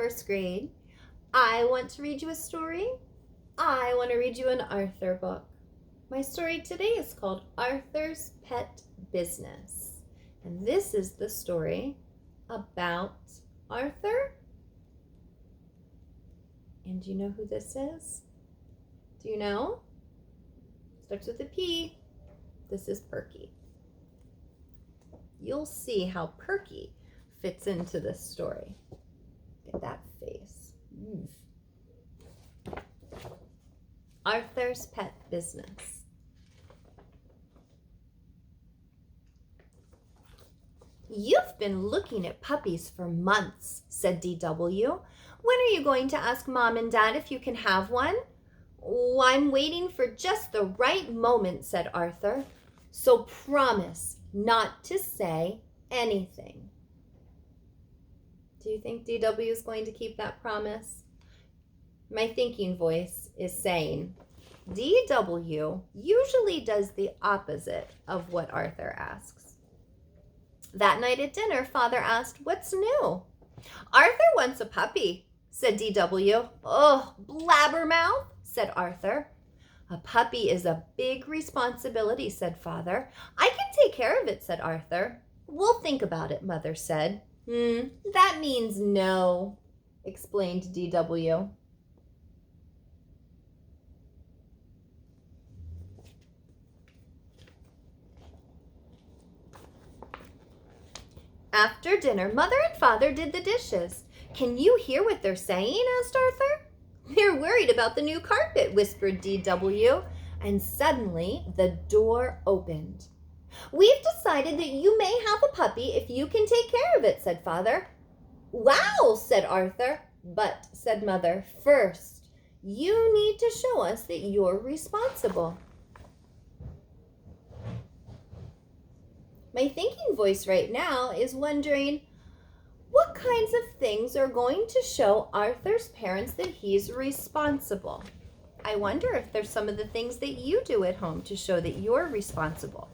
first grade. I want to read you a story. I want to read you an Arthur book. My story today is called Arthur's Pet Business. And this is the story about Arthur. And do you know who this is? Do you know? Starts with a P. This is Perky. You'll see how Perky fits into this story. Look at that face. Arthur's Pet Business. You've been looking at puppies for months, said DW. When are you going to ask Mom and Dad if you can have one? Oh, I'm waiting for just the right moment, said Arthur. So promise not to say anything. Do you think DW is going to keep that promise? My thinking voice is saying, DW usually does the opposite of what Arthur asks. That night at dinner, Father asked, what's new? Arthur wants a puppy, said DW. Oh, blabbermouth, said Arthur. A puppy is a big responsibility, said Father. I can take care of it, said Arthur. We'll think about it, Mother said. That means no, explained DW. After dinner, Mother and Father did the dishes. Can you hear what they're saying? Asked Arthur. They're worried about the new carpet, whispered DW, and suddenly the door opened. We've decided that you may have a puppy if you can take care of it, said Father. Wow, said Arthur. But, said Mother, first, you need to show us that you're responsible. My thinking voice right now is wondering, what kinds of things are going to show Arthur's parents that he's responsible? I wonder if there's some of the things that you do at home to show that you're responsible.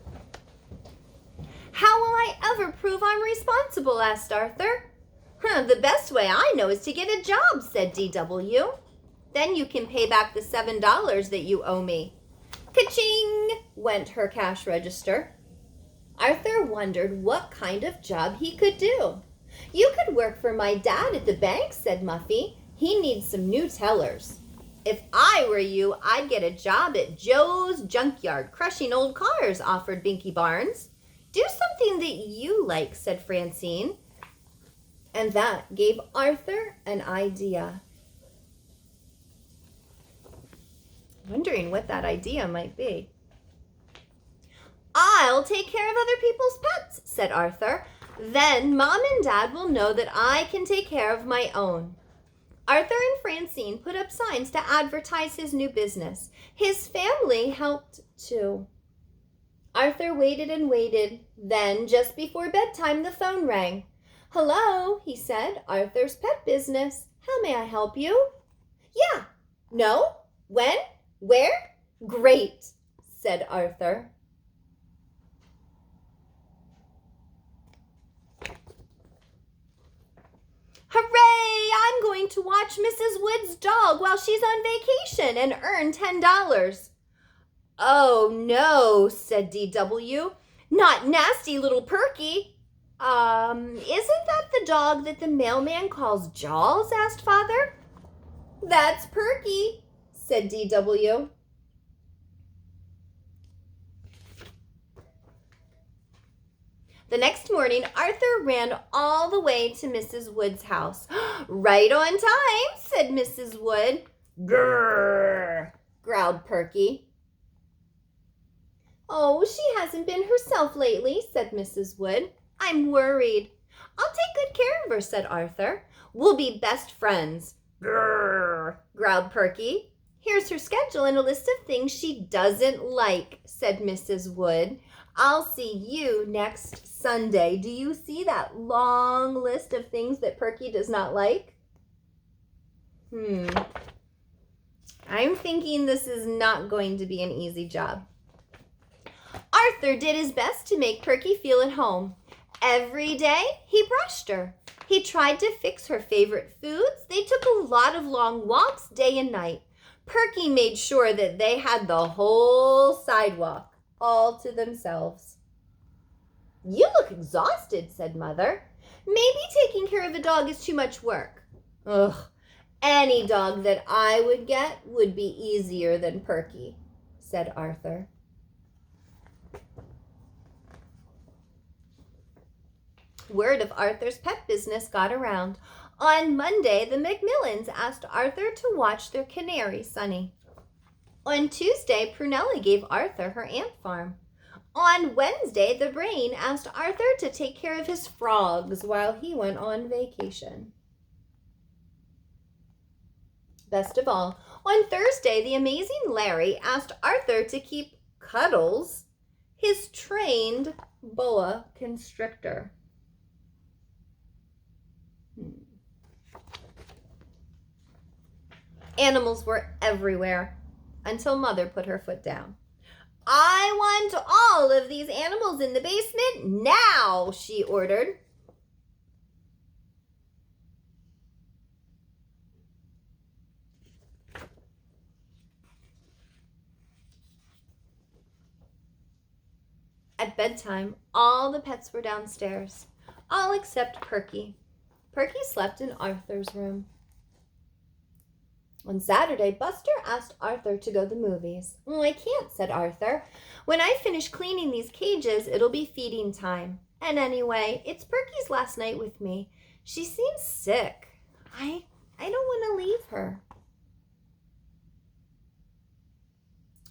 How will I ever prove I'm responsible? Asked Arthur. The best way I know is to get a job, said DW. Then you can pay back the $7 that you owe me. Ka-ching, went her cash register. Arthur wondered what kind of job he could do. You could work for my dad at the bank, said Muffy. He needs some new tellers. If I were you, I'd get a job at Joe's Junkyard, crushing old cars, offered Binky Barnes. Do something that you like, said Francine. And that gave Arthur an idea. Wondering what that idea might be. I'll take care of other people's pets, said Arthur. Then Mom and Dad will know that I can take care of my own. Arthur and Francine put up signs to advertise his new business. His family helped too. Arthur waited and waited. Then, just before bedtime, the phone rang. Hello, he said. Arthur's Pet Business. How may I help you? Yeah. No? When? Where? Great, said Arthur. Hooray! I'm going to watch Mrs. Wood's dog while she's on vacation and earn $10. Oh, no, said DW. Not nasty little Perky. Isn't that the dog that the mailman calls Jaws? Asked Father. That's Perky, said DW. The next morning, Arthur ran all the way to Mrs. Wood's house. Right on time, said Mrs. Wood. Grrr, growled Perky. Oh, she hasn't been herself lately, said Mrs. Wood. I'm worried. I'll take good care of her, said Arthur. We'll be best friends. Grrr, growled Perky. Here's her schedule and a list of things she doesn't like, said Mrs. Wood. I'll see you next Sunday. Do you see that long list of things that Perky does not like? I'm thinking this is not going to be an easy job. Arthur did his best to make Perky feel at home. Every day he brushed her. He tried to fix her favorite foods. They took a lot of long walks day and night. Perky made sure that they had the whole sidewalk all to themselves. You look exhausted, said Mother. Maybe taking care of a dog is too much work. Ugh, any dog that I would get would be easier than Perky, said Arthur. Word of Arthur's pet business got around. On Monday, the Macmillans asked Arthur to watch their canary, Sunny. On Tuesday, Prunella gave Arthur her ant farm. On Wednesday, the Brain asked Arthur to take care of his frogs while he went on vacation. Best of all, on Thursday, the amazing Larry asked Arthur to keep Cuddles, his trained boa constrictor. Animals were everywhere until Mother put her foot down. I want all of these animals in the basement now, she ordered. At bedtime, all the pets were downstairs, all except Perky. Perky slept in Arthur's room. On Saturday, Buster asked Arthur to go to the movies. I can't, said Arthur. When I finish cleaning these cages, it'll be feeding time. And anyway, it's Perky's last night with me. She seems sick. I don't want to leave her.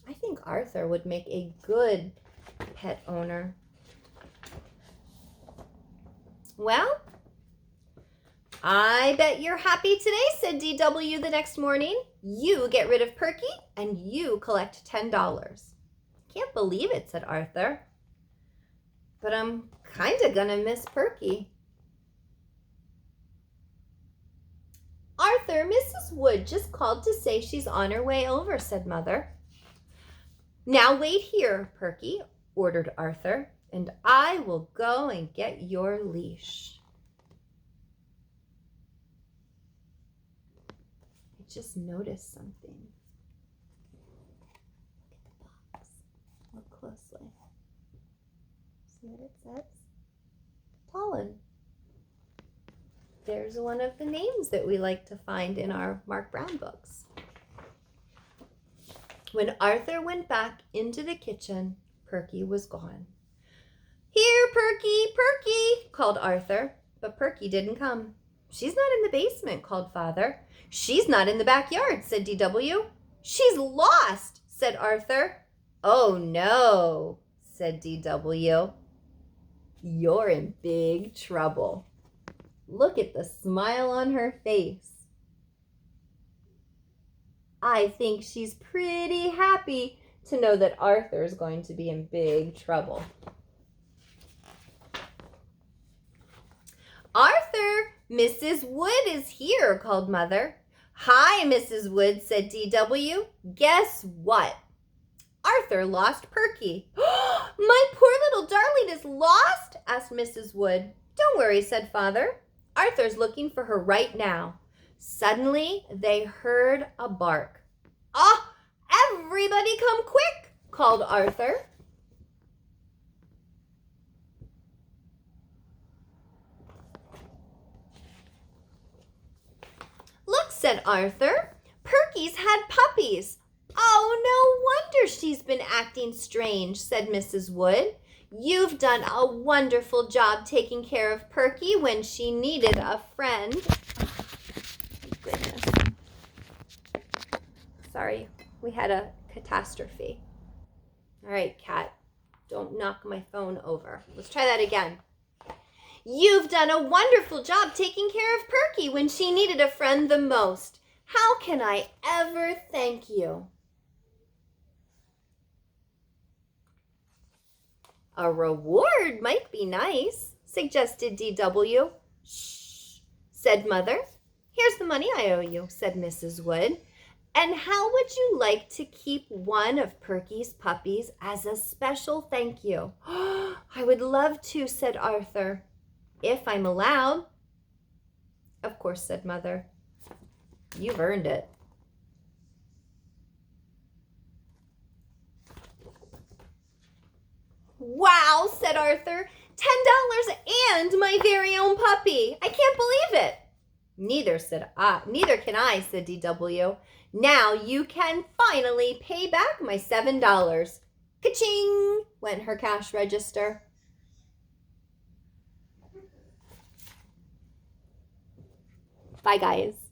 I think Arthur would make a good pet owner. Well, I bet you're happy today, said DW the next morning. You get rid of Perky and you collect $10. Can't believe it, said Arthur. But I'm kind of gonna miss Perky. Arthur, Mrs. Wood just called to say she's on her way over, said Mother. Now wait here, Perky, ordered Arthur, and I will go and get your leash. Just noticed something. Look at the box. Look closely. See what it says? Pollen. There's one of the names that we like to find in our Mark Brown books. When Arthur went back into the kitchen, Perky was gone. Here, Perky, Perky, called Arthur, but Perky didn't come. She's not in the basement, called Father. She's not in the backyard, said DW. She's lost, said Arthur. Oh no, said DW. You're in big trouble. Look at the smile on her face. I think she's pretty happy to know that Arthur's going to be in big trouble. Arthur, Mrs. Wood is here, called Mother. Hi, Mrs. Wood, said DW. Guess what? Arthur lost Perky. My poor little darling is lost? Asked Mrs. Wood. Don't worry, said Father. Arthur's looking for her right now. Suddenly, they heard a bark. Ah, everybody come quick, called Arthur. Look, said Arthur. Perky's had puppies. Oh, no wonder she's been acting strange, said Mrs. Wood. You've done a wonderful job taking care of Perky when she needed a friend. Oh, goodness. Sorry, we had a catastrophe. All right, Cat, don't knock my phone over. Let's try that again. You've done a wonderful job taking care of Perky when she needed a friend the most. How can I ever thank you? A reward might be nice, suggested DW. Shh, said Mother. Here's the money I owe you, said Mrs. Wood. And how would you like to keep one of Perky's puppies as a special thank you? I would love to, said Arthur. If I'm allowed. Of course, said Mother. You've earned it. Wow, said Arthur. $10 and my very own puppy. I can't believe it. Neither can I, said DW. Now you can finally pay back my $7. Ka-ching, went her cash register. Bye, guys.